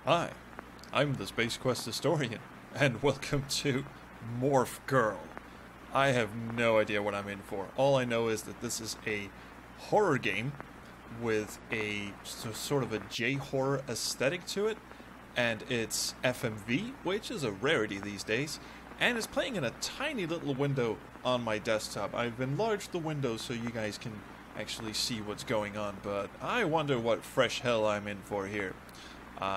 Hi, I'm the Space Quest historian, and welcome to Morph Girl. I have no idea what I'm in for. All I know is that this is a horror game with a sort of a J-horror aesthetic to it, and it's FMV, which is a rarity these days, and it's playing in a tiny little window on my desktop. I've enlarged the window so you guys can actually see what's going on, but I wonder what fresh hell I'm in for here.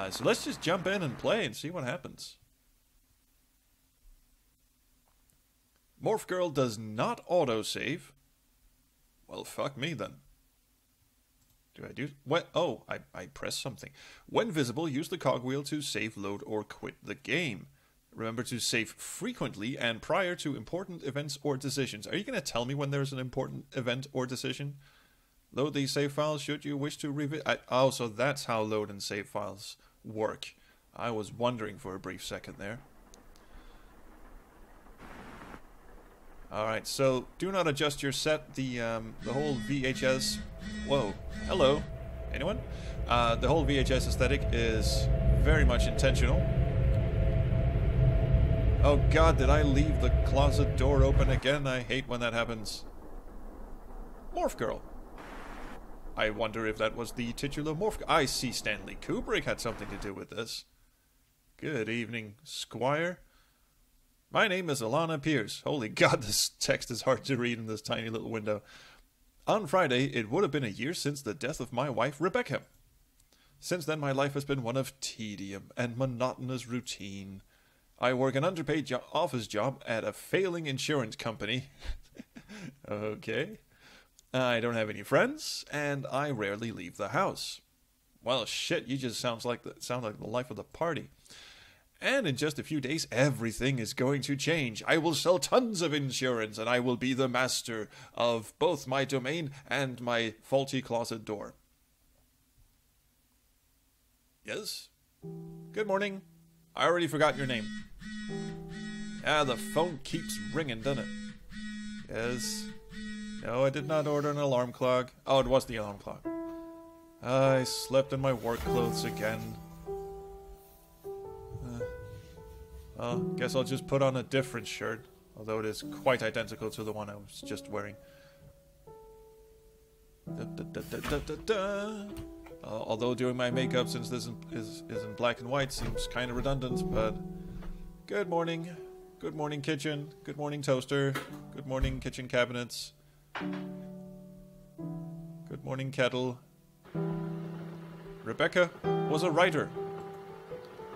So let's just jump in and play and see what happens. Morph Girl does not autosave. Well, fuck me then. Do I do... What? Oh, I pressed something. When visible, use the cogwheel to save, load, or quit the game. Remember to save frequently and prior to important events or decisions. Are you going to tell me when there's an important event or decision? Load these save files should you wish to revisit... Oh, so that's how load and save files work. I was wondering for a brief second there. Alright, so do not adjust your set. The whole VHS... Whoa. Hello. Anyone? The whole VHS aesthetic is very much intentional. Oh god, did I leave the closet door open again? I hate when that happens. Morph Girl. I wonder if that was the titular Morph... I see Stanley Kubrick had something to do with this. Good evening, Squire. My name is Alana Pierce. Holy god, this text is hard to read in this tiny little window. On Friday, it would have been a year since the death of my wife, Rebecca. Since then, my life has been one of tedium and monotonous routine. I work an underpaid office job at a failing insurance company. Okay. I don't have any friends, and I rarely leave the house. Well, shit, you just sound like the life of the party. And in just a few days, everything is going to change. I will sell tons of insurance, and I will be the master of both my domain and my faulty closet door. Yes? Good morning. I already forgot your name. Ah, the phone keeps ringing, doesn't it? Yes. No, I did not order an alarm clock. Oh, it was the alarm clock. I slept in my work clothes again. Well, guess I'll just put on a different shirt, although it is quite identical to the one I was just wearing. Although doing my makeup, since this is in black and white, seems kind of redundant, but... Good morning. Good morning, kitchen. Good morning, toaster. Good morning, kitchen cabinets. Good morning, kettle. Rebecca was a writer.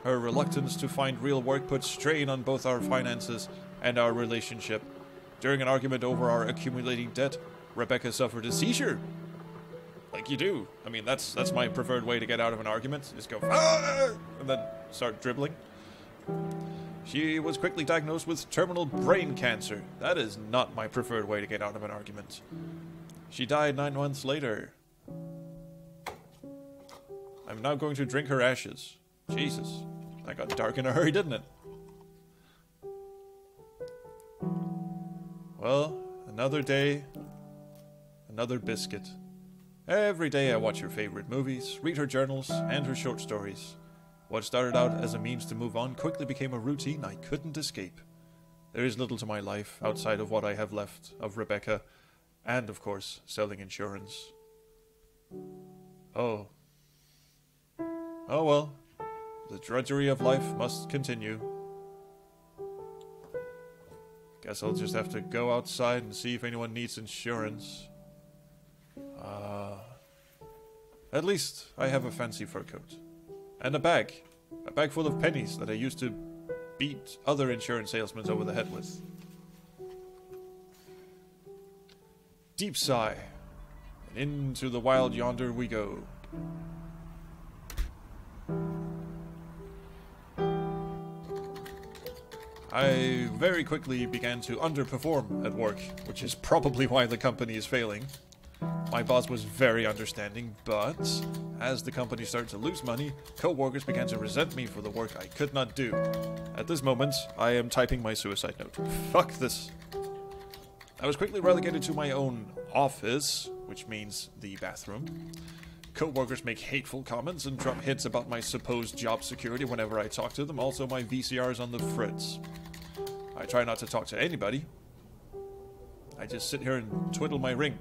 Her reluctance to find real work put strain on both our finances and our relationship. During an argument over our accumulating debt, Rebecca suffered a seizure. Like you do. I mean, that's my preferred way to get out of an argument, is go "Ah!" and then start dribbling. She was quickly diagnosed with terminal brain cancer. That is not my preferred way to get out of an argument. She died 9 months later. I'm now going to drink her ashes. Jesus. That got dark in a hurry, didn't it? Well, another day, another biscuit. Every day I watch her favorite movies, read her journals, and her short stories. What started out as a means to move on quickly became a routine I couldn't escape. There is little to my life outside of what I have left of Rebecca, and of course, selling insurance. Oh. Oh well. The drudgery of life must continue. Guess I'll just have to go outside and see if anyone needs insurance. At least I have a fancy fur coat. And a bag. A bag full of pennies that I used to beat other insurance salesmen over the head with. Deep sigh. And into the wild yonder we go. I very quickly began to underperform at work, which is probably why the company is failing. My boss was very understanding, but as the company started to lose money, co-workers began to resent me for the work I could not do. At this moment, I am typing my suicide note. Fuck this. I was quickly relegated to my own office, which means the bathroom. Co-workers make hateful comments and drop hints about my supposed job security whenever I talk to them. Also, my VCR is on the fritz. I try not to talk to anybody. I just sit here and twiddle my ring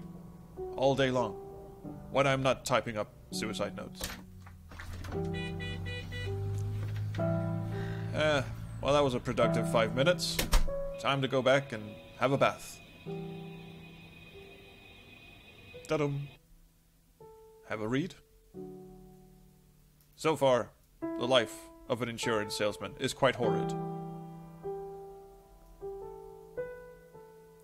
all day long when I'm not typing up suicide notes. Well, that was a productive 5 minutes. Time to go back and have a bath. Ta-dum. Have a read. So far, the life of an insurance salesman is quite horrid.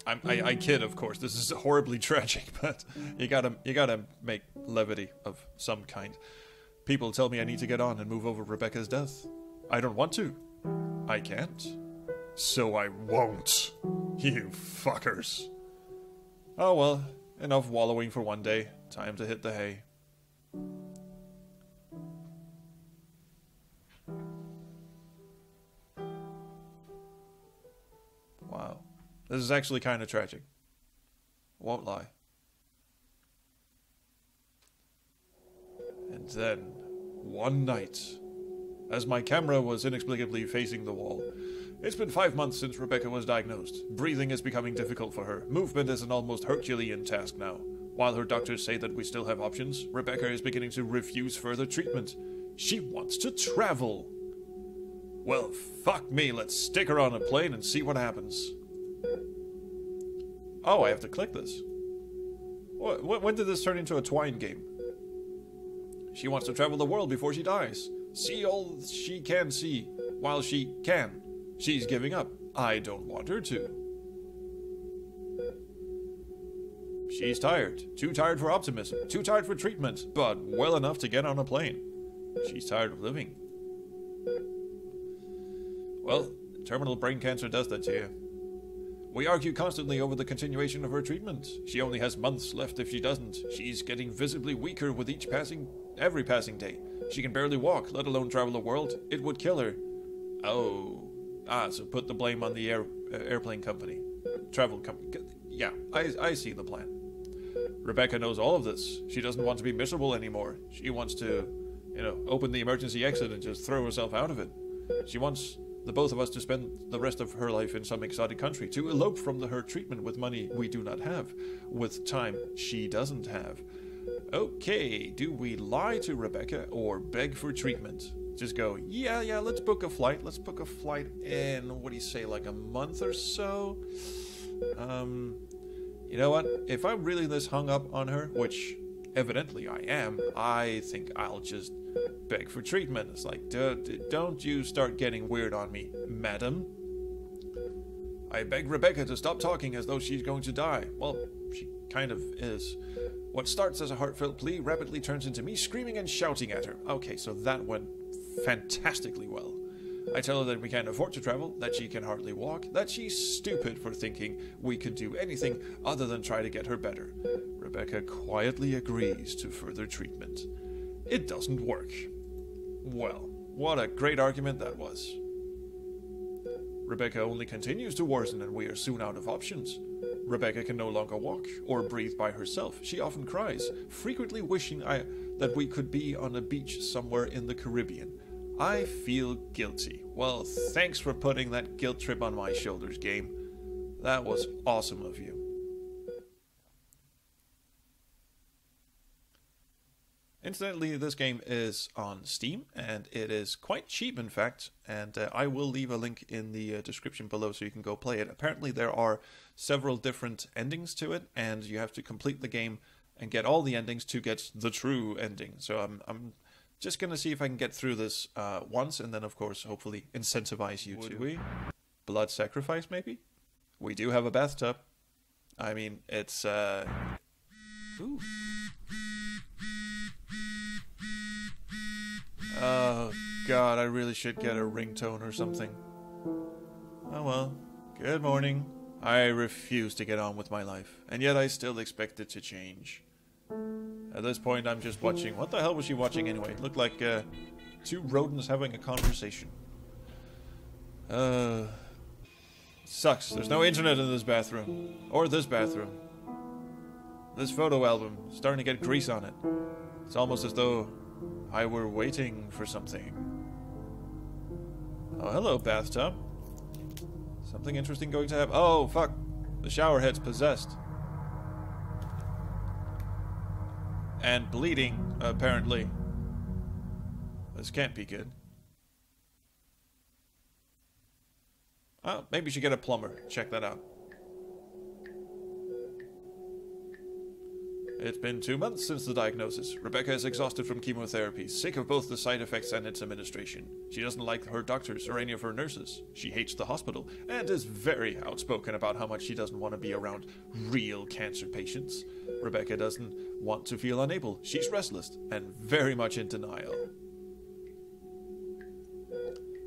I kid, of course. This is horribly tragic, but you gotta make levity of some kind. People tell me I need to get on and move over Rebecca's death. I don't want to. I can't. So I won't. You fuckers. Oh well, enough wallowing for one day. Time to hit the hay. Wow. This is actually kind of tragic. Won't lie. And then, one night, as my camera was inexplicably facing the wall, it's been 5 months since Rebecca was diagnosed. Breathing is becoming difficult for her. Movement is an almost Herculean task now. While her doctors say that we still have options, Rebecca is beginning to refuse further treatment. She wants to travel. Well, fuck me, let's stick her on a plane and see what happens. Oh, I have to click this. When did this turn into a Twine game? She wants to travel the world before she dies. See all she can see while she can. She's giving up. I don't want her to. She's tired. Too tired for optimism. Too tired for treatment. But well enough to get on a plane. She's tired of living. Well, terminal brain cancer does that to you. We argue constantly over the continuation of her treatment. She only has months left if she doesn't. She's getting visibly weaker with every passing day. She can barely walk, let alone travel the world. It would kill her. Oh. So put the blame on the airplane company. Travel company. Yeah, I see the plan. Rebecca knows all of this. She doesn't want to be miserable anymore. She wants to, open the emergency exit and just throw herself out of it. She wants the both of us to spend the rest of her life in some exotic country, to elope from her treatment with money we do not have, with time she doesn't have. Okay, do we lie to Rebecca or beg for treatment? Just go, yeah, let's book a flight. Let's book a flight in, what do you say, like a month or so? You know what? If I'm really this hung up on her, which evidently I am, I think I'll just beg for treatment. It's like, don't you start getting weird on me, madam. I beg Rebecca to stop talking as though she's going to die. Well, she kind of is. What starts as a heartfelt plea rapidly turns into me screaming and shouting at her. Okay, so that went fantastically well. I tell her that we can't afford to travel, that she can hardly walk, that she's stupid for thinking we could do anything other than try to get her better. Rebecca quietly agrees to further treatment. It doesn't work. Well, what a great argument that was. Rebecca only continues to worsen and we are soon out of options. Rebecca can no longer walk or breathe by herself. She often cries, frequently wishing that we could be on a beach somewhere in the Caribbean. I feel guilty. Well, thanks for putting that guilt trip on my shoulders, game. That was awesome of you. Incidentally, this game is on Steam, and it is quite cheap, in fact, and I will leave a link in the description below so you can go play it. Apparently there are several different endings to it, and you have to complete the game and get all the endings to get the true ending. So I'm just going to see if I can get through this once, and then, of course, hopefully incentivize you to. Would we? Blood sacrifice, maybe? We do have a bathtub. I mean, it's, Ooh. Oh, God, I really should get a ringtone or something. Oh well, good morning. I refuse to get on with my life, and yet I still expect it to change. At this point, I'm just watching. What the hell was she watching anyway? It looked like two rodents having a conversation. Sucks. There's no internet in this bathroom. Or this bathroom. This photo album is starting to get grease on it. It's almost as though I were waiting for something. Oh, hello, bathtub. Something interesting going to happen. Oh, fuck. The shower head's possessed. And bleeding, apparently. This can't be good. Oh, maybe we should get a plumber. Check that out. It's been 2 months since the diagnosis. Rebecca is exhausted from chemotherapy, sick of both the side effects and its administration. She doesn't like her doctors or any of her nurses. She hates the hospital, and is very outspoken about how much she doesn't want to be around real cancer patients. Rebecca doesn't want to feel unable. She's restless, and very much in denial.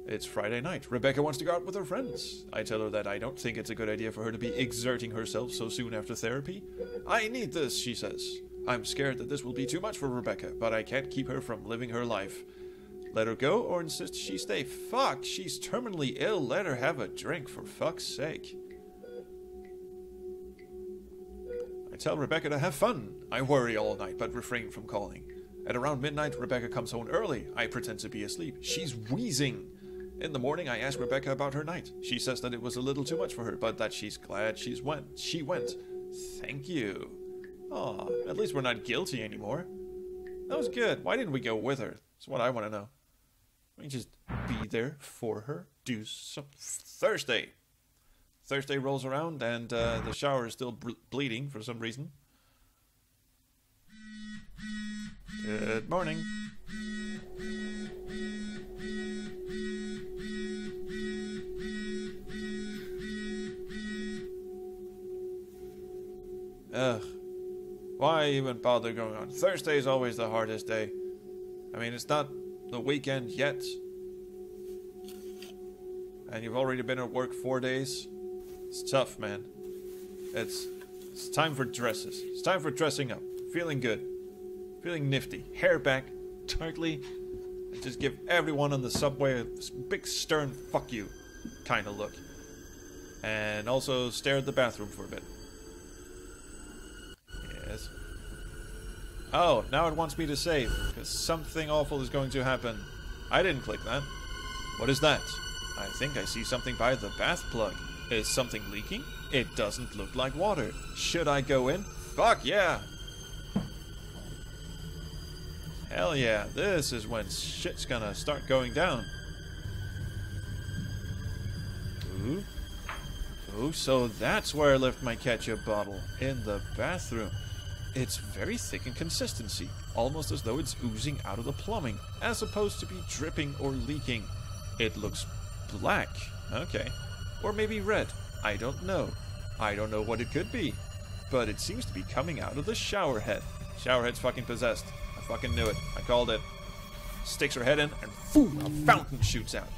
It's Friday night. Rebecca wants to go out with her friends. I tell her that I don't think it's a good idea for her to be exerting herself so soon after therapy. I need this, she says. I'm scared that this will be too much for Rebecca, but I can't keep her from living her life. Let her go or insist she stay. Fuck, she's terminally ill. Let her have a drink, for fuck's sake. I tell Rebecca to have fun. I worry all night, but refrain from calling. At around midnight, Rebecca comes home early. I pretend to be asleep. She's wheezing. In the morning, I ask Rebecca about her night. She says that it was a little too much for her, but that she's glad she went. Thank you. Aw, at least we're not guilty anymore. That was good. Why didn't we go with her? That's what I want to know. We just be there for her. Do some... Thursday. Thursday rolls around and the shower is still bleeding for some reason. Good morning. Ugh. Why even bother going on? Thursday is always the hardest day. I mean, it's not the weekend yet. And you've already been at work 4 days. It's tough, man. It's time for dresses. It's time for dressing up. Feeling good. Feeling nifty. Hair back. Tartly. And just give everyone on the subway a big stern fuck you kind of look. And also stare at the bathroom for a bit. Yes. Oh, now it wants me to save, because something awful is going to happen. I didn't click that. What is that? I think I see something by the bath plug. Is something leaking? It doesn't look like water. Should I go in? Fuck yeah! Hell yeah, this is when shit's gonna start going down. Ooh. Oh, so that's where I left my ketchup bottle. In the bathroom. It's very thick in consistency, almost as though it's oozing out of the plumbing, as opposed to be dripping or leaking. It looks black. Okay. Or maybe red. I don't know. I don't know what it could be. But it seems to be coming out of the shower head. Shower head's fucking possessed. I fucking knew it. I called it. Sticks her head in, and boom, a fountain shoots out.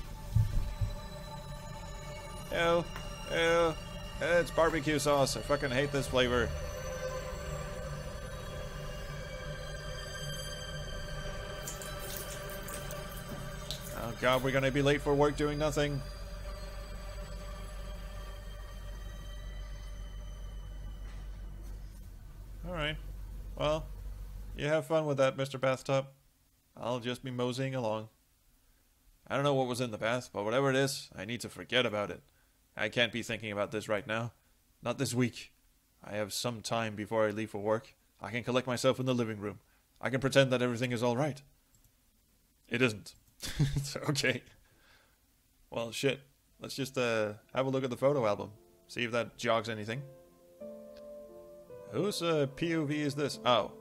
Ew. Ew. It's barbecue sauce. I fucking hate this flavor. Oh god, we're gonna be late for work doing nothing. Alright. Well, you have fun with that, Mr. Bathtub. I'll just be moseying along. I don't know what was in the bath, but whatever it is, I need to forget about it. I can't be thinking about this right now. Not this week. I have some time before I leave for work. I can collect myself in the living room. I can pretend that everything is alright. It isn't. Okay. Well, shit. Let's just have a look at the photo album. See if that jogs anything. Whose POV is this? Oh.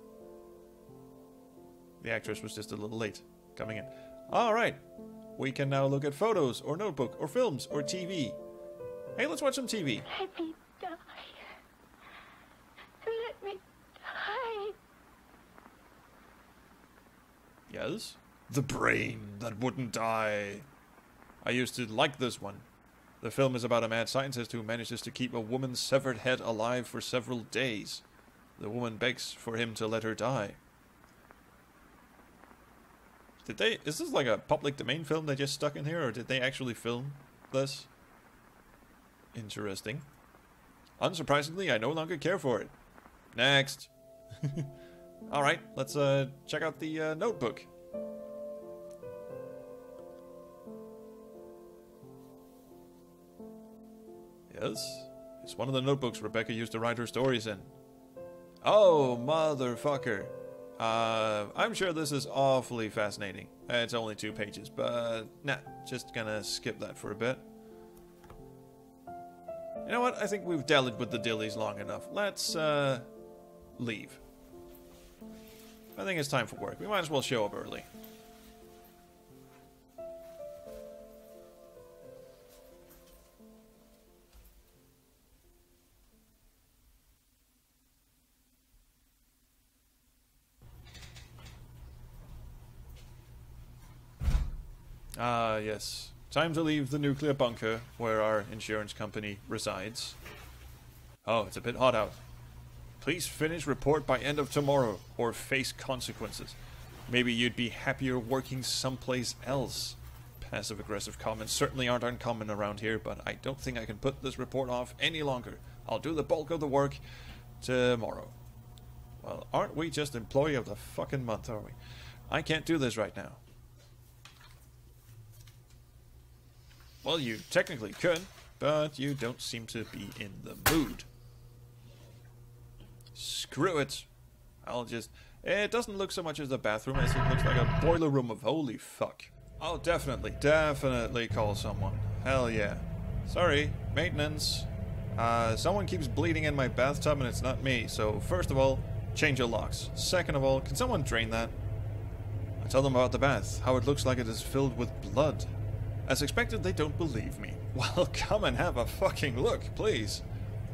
The actress was just a little late coming in. Alright. We can now look at photos, or notebook, or films, or TV. Hey, let's watch some TV. Let me die. Let me die. Yes? The brain that wouldn't die. I used to like this one. The film is about a mad scientist who manages to keep a woman's severed head alive for several days. The woman begs for him to let her die. Is this like a public domain film they just stuck in here, or did they actually film this? Interesting. Unsurprisingly, I no longer care for it. Next. Alright, let's check out the notebook. Yes, it's one of the notebooks Rebecca used to write her stories in. Oh, motherfucker. I'm sure this is awfully fascinating. It's only 2 pages, but nah, just gonna skip that for a bit. You know what? I think we've dallied with the dillies long enough. Let's, leave. I think it's time for work. We might as well show up early. Ah, yes. Time to leave the nuclear bunker where our insurance company resides. Oh, it's a bit hot out. Please finish report by end of tomorrow or face consequences. Maybe you'd be happier working someplace else. Passive-aggressive comments certainly aren't uncommon around here, but I don't think I can put this report off any longer. I'll do the bulk of the work tomorrow. Well, aren't we just employee of the fucking month, are we? I can't do this right now. Well, you technically could, but you don't seem to be in the mood. Screw it. I'll just... It doesn't look so much as a bathroom as it looks like a boiler room of holy fuck. I'll definitely call someone. Hell yeah. Sorry, maintenance. Someone keeps bleeding in my bathtub and it's not me, so first of all, change your locks. Second of all, can someone drain that? I tell them about the bath, how it looks like it is filled with blood. As expected, they don't believe me. Well, come and have a fucking look, please.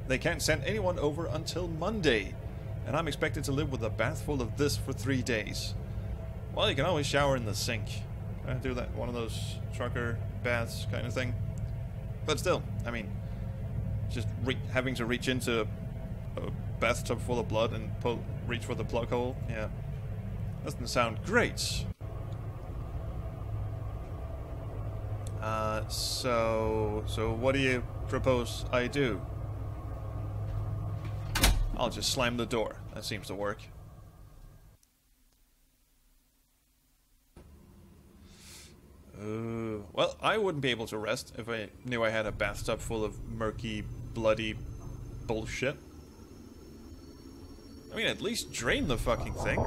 They can't send anyone over until Monday, and I'm expected to live with a bath full of this for 3 days. Well, you can always shower in the sink. Can I do that? One of those trucker baths kind of thing? But still, I mean, just having to reach into a bathtub full of blood and reach for the plug hole, yeah. Doesn't sound great. So what do you propose I do? I'll just slam the door. That seems to work. Well, I wouldn't be able to rest if I knew I had a bathtub full of murky, bloody bullshit. I mean, at least drain the fucking thing.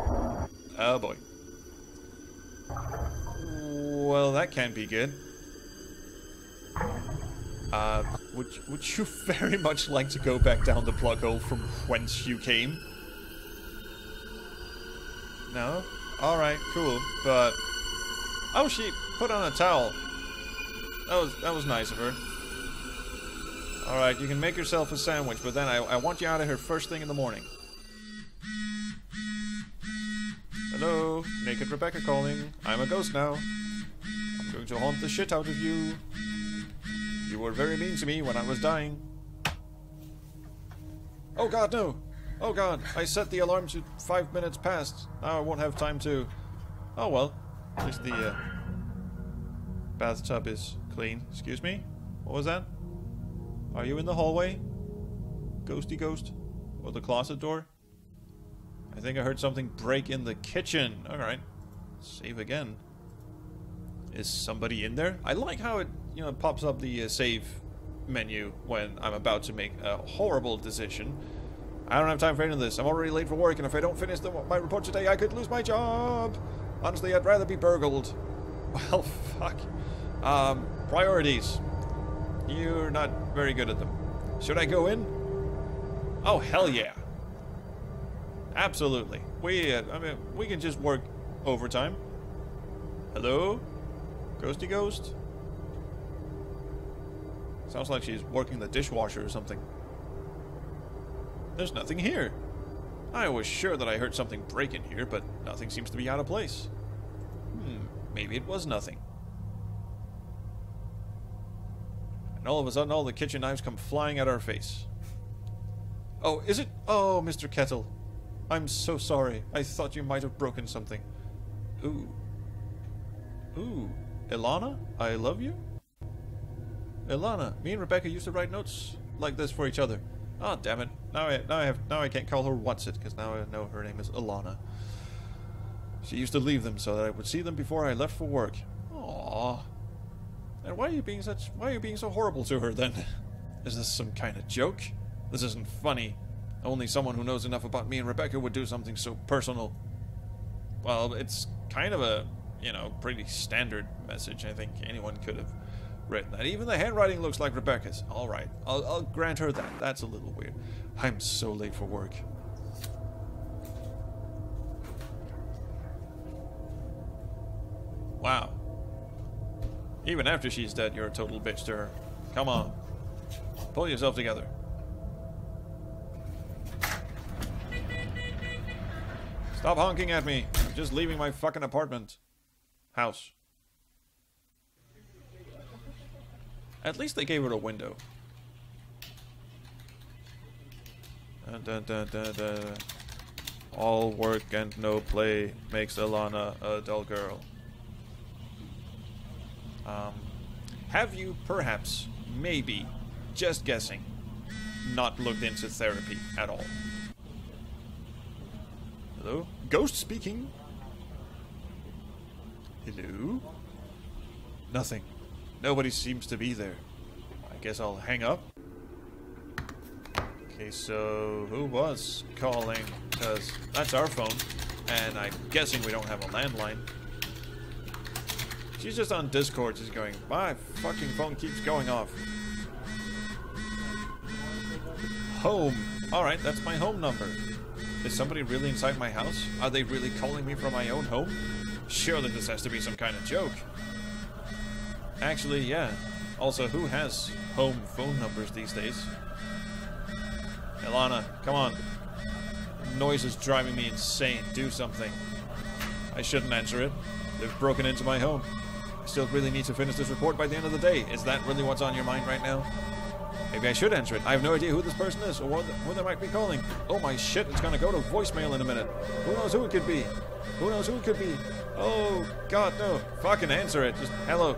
Oh boy. Well, that can't be good. Would you very much like to go back down the plug hole from whence you came? No? Alright, cool, but... Oh, she put on a towel. That was nice of her. Alright, you can make yourself a sandwich, but then I want you out of here first thing in the morning. Hello, Naked Rebecca calling. I'm a ghost now. I'm going to haunt the shit out of you. You were very mean to me when I was dying. Oh god, no! Oh god, I set the alarm to 5 minutes past. Now I won't have time to... Oh well, at least the bathtub is clean. Excuse me? What was that? Are you in the hallway? Ghosty ghost? Or the closet door? I think I heard something break in the kitchen. Alright. Save again. Is somebody in there? I like how it, you know, pops up the save menu when I'm about to make a horrible decision. I don't have time for any of this. I'm already late for work, and if I don't finish my report today, I could lose my job. Honestly, I'd rather be burgled. Well, fuck. Priorities. You're not very good at them. Should I go in? Oh, hell yeah. Absolutely. I mean, we can just work overtime. Hello? Ghosty ghost? Sounds like she's working the dishwasher or something. There's nothing here. I was sure that I heard something break in here, but nothing seems to be out of place. Maybe it was nothing. And all of a sudden, all the kitchen knives come flying at our face. Oh, is it? Oh, Mr. Kettle. I'm so sorry. I thought you might have broken something. Ooh. Ooh. Ilana, I love you? Ilana, me and Rebecca used to write notes like this for each other. Oh, damn it. Now I can't call her What's-It, because now I know her name is Alana. She used to leave them so that I would see them before I left for work. Aww. And why are you being so horrible to her then? Is this some kind of joke? This isn't funny. Only someone who knows enough about me and Rebecca would do something so personal. Well, it's kind of a, you know, pretty standard message. I think anyone could have written that. Even the handwriting looks like Rebecca's. Alright, I'll grant her that. That's a little weird. I'm so late for work. Wow. Even after she's dead, you're a total bitch to her. Come on. Pull yourself together. Stop honking at me. I'm just leaving my fucking apartment. House. At least they gave her a window. All work and no play makes Alana a dull girl. Have you perhaps, maybe, just guessing, not looked into therapy at all? Hello? Ghost speaking. Hello? Nothing. Nobody seems to be there. I guess I'll hang up. Okay, so who was calling? Because that's our phone, and I'm guessing we don't have a landline. She's just on Discord, just going, my fucking phone keeps going off. Home. Alright, that's my home number. Is somebody really inside my house? Are they really calling me from my own home? Surely this has to be some kind of joke. Actually, yeah. Also, who has home phone numbers these days? Ilana, come on. The noise is driving me insane. Do something. I shouldn't answer it. They've broken into my home. I still really need to finish this report by the end of the day. Is that really what's on your mind right now? Maybe I should answer it. I have no idea who this person is or who they might be calling. Oh my shit, it's gonna go to voicemail in a minute. Who knows who it could be? Who knows who it could be? Oh god, no. Fucking answer it. Just, hello.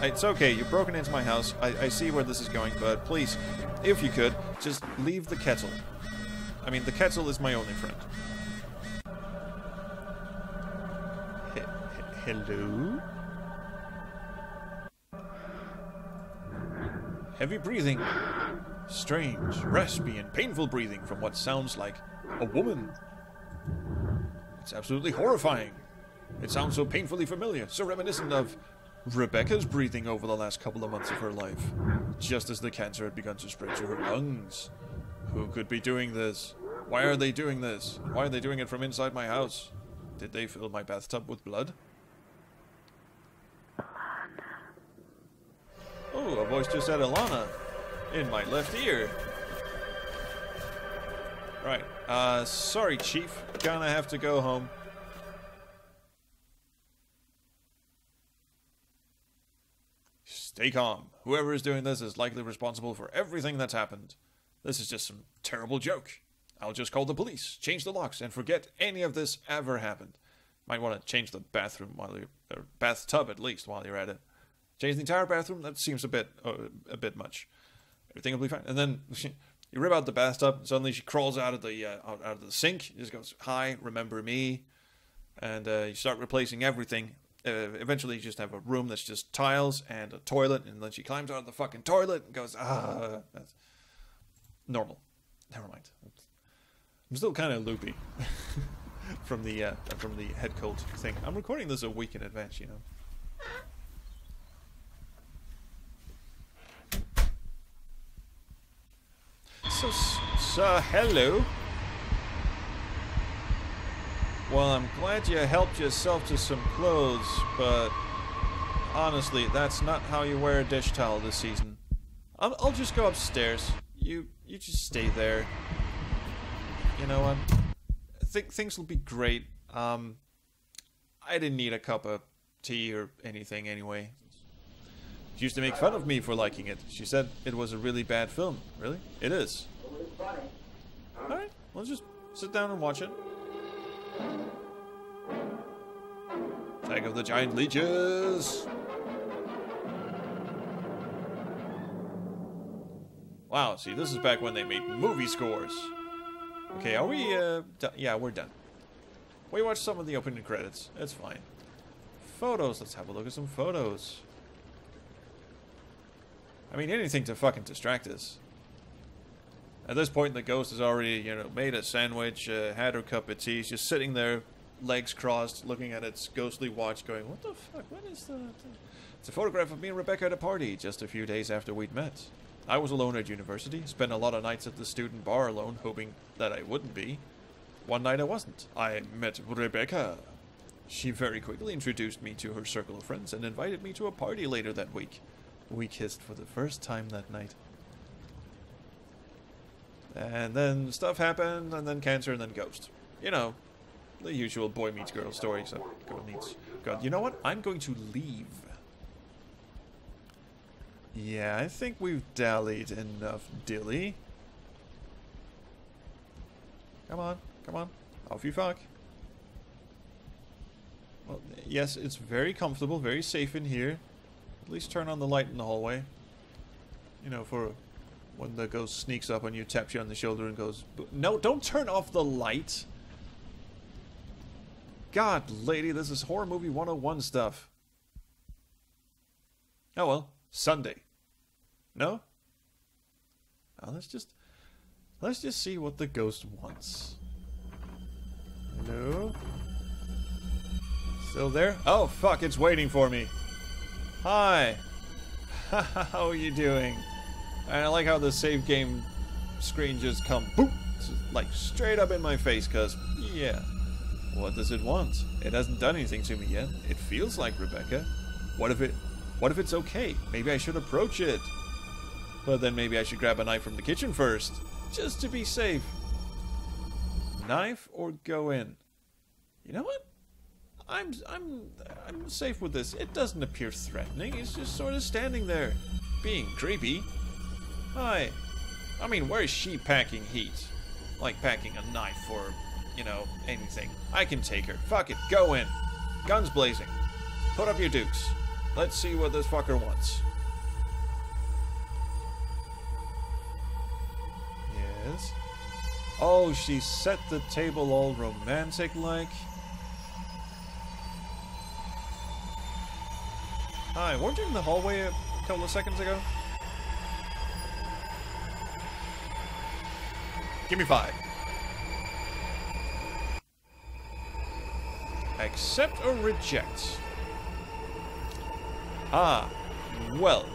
It's okay, you've broken into my house. I see where this is going, but please, if you could, just leave the kettle. I mean, the kettle is my only friend. Hello? Heavy breathing. Strange, raspy, and painful breathing from what sounds like a woman. It's absolutely horrifying. It sounds so painfully familiar, so reminiscent of Rebecca's breathing over the last couple of months of her life, just as the cancer had begun to spread to her lungs. Who could be doing this? Why are they doing this? Why are they doing it from inside my house? Did they fill my bathtub with blood? Oh, a voice just said Alana in my left ear. Right. Sorry, Chief. Gonna have to go home. Stay calm. Whoever is doing this is likely responsible for everything that's happened. This is just some terrible joke. I'll just call the police, change the locks, and forget any of this ever happened. Might want to change the bathroom while you're, or bathtub at least while you're at it. Change the entire bathroom? That seems a bit much. Everything will be fine. And then you rip out the bathtub, and suddenly she crawls out of the sink. She just goes, "Hi, remember me?" And you start replacing everything. Eventually, you just have a room that's just tiles and a toilet, and then she climbs out of the fucking toilet and goes, "Ah." That's normal. Never mind. I'm still kind of loopy from the head cold thing. I'm recording this a week in advance, you know. So hello. Well, I'm glad you helped yourself to some clothes, but honestly, that's not how you wear a dish towel this season. I'll just go upstairs. You just stay there. You know what? I think things will be great. I didn't need a cup of tea or anything anyway. She used to make fun of me for liking it. She said it was a really bad film. Really? It is. Alright, let's just sit down and watch it. Attack of the Giant Leeches! Wow, see, this is back when they made movie scores. Okay, are we, done? Yeah, we're done. We watched some of the opening credits. It's fine. Photos. Let's have a look at some photos. I mean, anything to fucking distract us. At this point, the ghost has already, you know, made a sandwich, had her cup of tea, just sitting there, legs crossed, looking at its ghostly watch, going, what the fuck, what is that? It's a photograph of me and Rebecca at a party, just a few days after we'd met. I was alone at university, spent a lot of nights at the student bar alone, hoping that I wouldn't be. One night I wasn't. I met Rebecca. She very quickly introduced me to her circle of friends and invited me to a party later that week. We kissed for the first time that night. And then stuff happened, and then cancer, and then ghost. You know, the usual boy meets girl story, so girl meets God. You know what? I'm going to leave. Yeah, I think we've dallied enough, dilly. Come on, come on. Off you fuck. Well, yes, it's very comfortable, very safe in here. At least turn on the light in the hallway. You know, for when the ghost sneaks up on you, taps you on the shoulder and goes, no, don't turn off the light. God, lady, this is horror movie 101 stuff. Oh well, Sunday. No? Oh, let's just see what the ghost wants. Hello? Still there? Oh, fuck, it's waiting for me. Hi. How are you doing? And I like how the save game screen just come boop, like straight up in my face, cause yeah. What does it want? It hasn't done anything to me yet. It feels like Rebecca. What if it's okay? Maybe I should approach it. But then maybe I should grab a knife from the kitchen first, just to be safe. Knife or go in? You know what? I'm safe with this. It doesn't appear threatening. It's just sort of standing there, being creepy. Hi. I mean, where is she packing heat? Like packing a knife or, you know, anything. I can take her. Fuck it. Go in. Guns blazing. Put up your dukes. Let's see what this fucker wants. Yes. Oh, she set the table all romantic-like. Hi, weren't you in the hallway a couple of seconds ago? Give me 5. Accept or reject? Ah, well,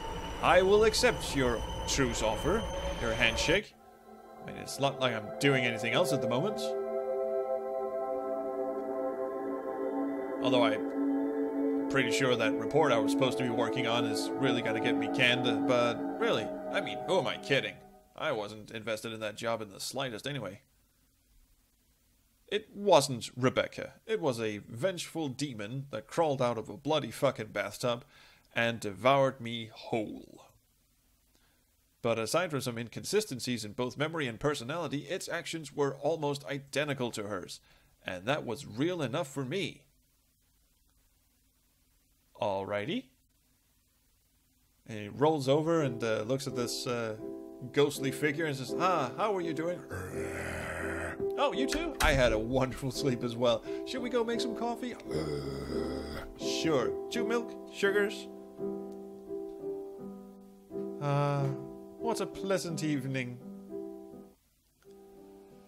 I will accept your truce offer, your handshake. I mean, it's not like I'm doing anything else at the moment. Although I'm pretty sure that report I was supposed to be working on is really gonna get me canned, but really, I mean, who am I kidding? I wasn't invested in that job in the slightest anyway. It wasn't Rebecca. It was a vengeful demon that crawled out of a bloody fucking bathtub and devoured me whole. But aside from some inconsistencies in both memory and personality, its actions were almost identical to hers, and that was real enough for me. Alrighty. And he rolls over and looks at this ghostly figure and says, "Ah, how are you doing?" "Oh, you too? I had a wonderful sleep as well. Should we go make some coffee?" "Sure. 2 milk, sugars?" What a pleasant evening.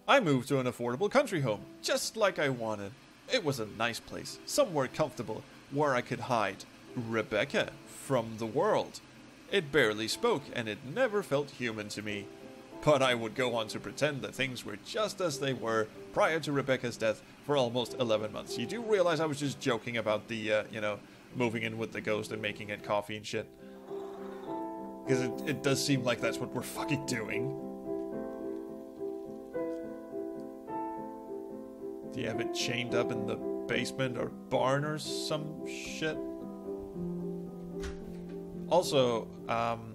I moved to an affordable country home, just like I wanted. It was a nice place, somewhere comfortable, where I could hide Rebecca from the world. It barely spoke, and it never felt human to me. But I would go on to pretend that things were just as they were prior to Rebecca's death for almost 11 months. You do realize I was just joking about the, you know, moving in with the ghost and making it coffee and shit. Because it does seem like that's what we're fucking doing. Do you have it chained up in the basement or barn or some shit? Also,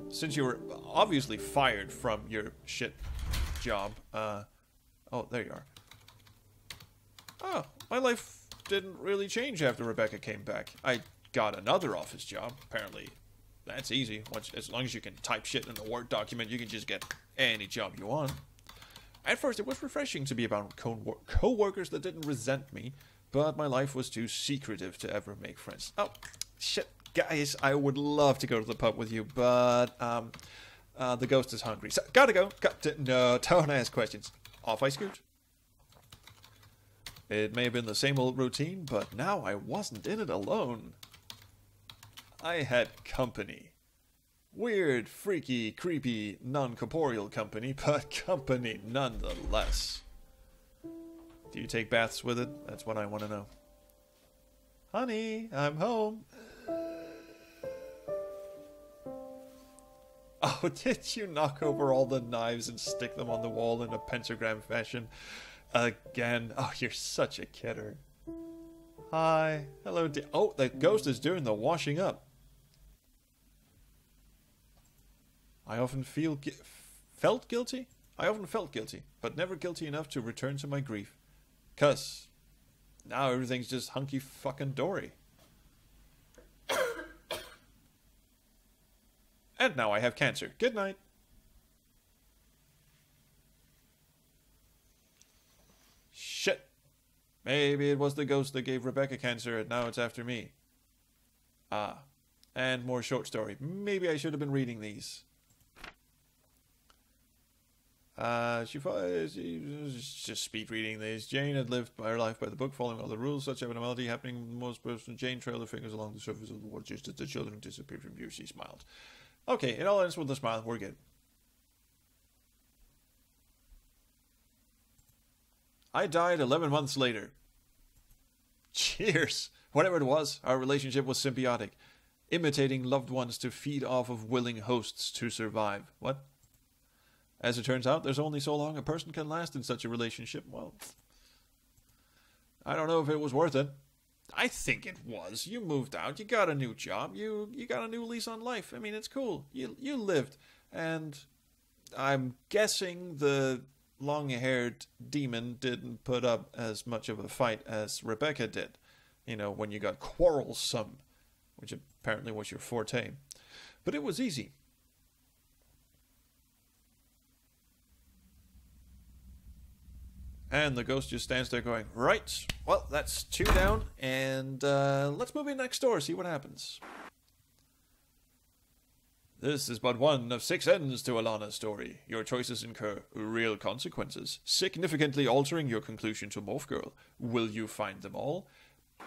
since you were obviously fired from your shit job, oh, there you are. Oh, my life didn't really change after Rebecca came back. I got another office job, apparently That's easy. As long as you can type shit in a Word document, you can just get any job you want. At first, it was refreshing to be around co-workers that didn't resent me, but my life was too secretive to ever make friends. Oh, shit. Guys, I would love to go to the pub with you, but the ghost is hungry. So, gotta go. No, don't ask questions. Off I scoot. It may have been the same old routine, but now I wasn't in it alone. I had company. Weird, freaky, creepy, non-corporeal company, but company nonetheless. Do you take baths with it? That's what I want to know. Honey, I'm home. Oh, did you knock over all the knives and stick them on the wall in a pentagram fashion? Again. Oh, you're such a kidder. Hi. Hello. Oh, the ghost is doing the washing up. I often felt guilty, but never guilty enough to return to my grief. 'Cause now everything's just hunky fucking dory. And now I have cancer. Good night. Shit. Maybe it was the ghost that gave Rebecca cancer and now it's after me. Ah. And more short story. Maybe I should have been reading these. She's just speed reading these. Jane had lived her life by the book, following all the rules. Such abnormality happening to most persons. Jane trailed her fingers along the surface of the water just as the children disappeared from view. She smiled. Okay, it all ends with a smile. We're good. I died 11 months later. Cheers. Whatever it was, our relationship was symbiotic, imitating loved ones to feed off of willing hosts to survive. What? As it turns out, there's only so long a person can last in such a relationship. Well, I don't know if it was worth it. I think it was. You moved out. You got a new job. You got a new lease on life. I mean, it's cool. You lived. And I'm guessing the long-haired demon didn't put up as much of a fight as Rebecca did. You know, when you got quarrelsome, which apparently was your forte. But it was easy. And the ghost just stands there going, right, well, that's 2 down, and let's move in next door, see what happens. This is but one of 6 ends to Alana's story. Your choices incur real consequences, significantly altering your conclusion to Morph Girl. Will you find them all?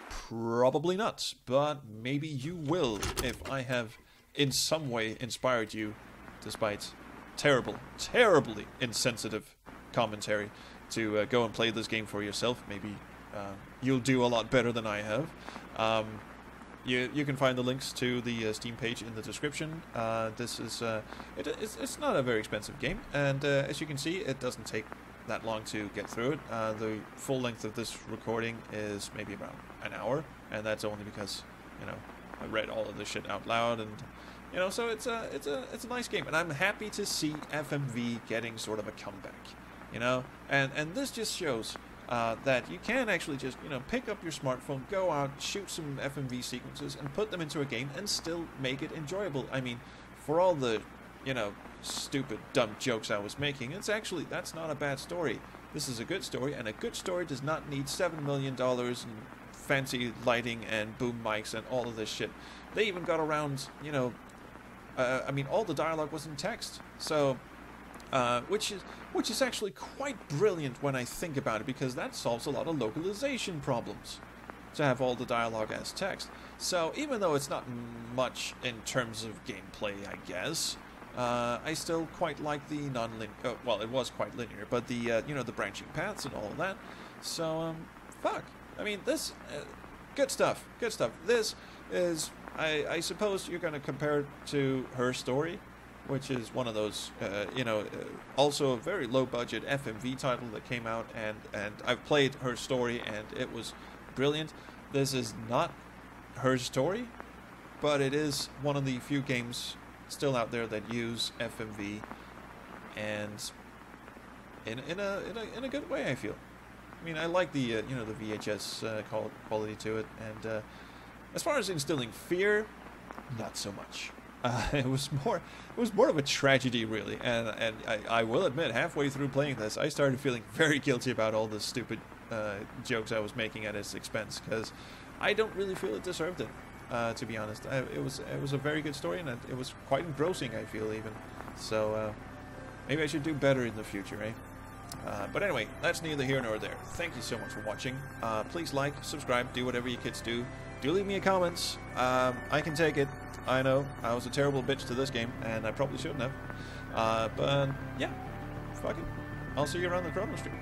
Probably not, but maybe you will if I have in some way inspired you, despite terribly insensitive commentary, to go and play this game for yourself. Maybe you'll do a lot better than I have. You can find the links to the Steam page in the description. This is it's not a very expensive game, and as you can see, it doesn't take that long to get through it. The full length of this recording is maybe about an hour, and that's only because, you know, I read all of this shit out loud, and you know, so it's a nice game, and I'm happy to see FMV getting sort of a comeback. You know, and this just shows that you can actually just, you know, pick up your smartphone, go out, shoot some FMV sequences, and put them into a game and still make it enjoyable. I mean, for all the, you know, stupid, dumb jokes I was making, that's not a bad story. This is a good story, and a good story does not need $7 million and fancy lighting and boom mics and all of this shit. They even got around, you know, I mean, all the dialogue was in text, so... which is actually quite brilliant when I think about it, because that solves a lot of localization problems, to have all the dialogue as text. So even though it's not much in terms of gameplay, I guess, I still quite like the non-linear. Well, it was quite linear, but the you know, the branching paths and all of that. So fuck. I mean, this good stuff. Good stuff. This is, I suppose you're going to compare it to Her Story, which is one of those, you know, also a very low-budget FMV title that came out, and I've played Her Story, and it was brilliant. This is not Her Story, but it is one of the few games still out there that use FMV, and in a good way, I feel. I mean, I like the you know, the VHS quality to it, and as far as instilling fear, not so much. It was more of a tragedy, really. And I will admit, halfway through playing this, I started feeling very guilty about all the stupid jokes I was making at its expense, because I don't really feel it deserved it. To be honest, it was a very good story, and it was quite engrossing, I feel, even. So maybe I should do better in the future, eh? But anyway, that's neither here nor there. Thank you so much for watching. Please like, subscribe, do whatever you kids do. Do leave me a comment. I can take it. I know, I was a terrible bitch to this game, and I probably shouldn't have. But yeah, fuck it. I'll see you around the Chrono Street.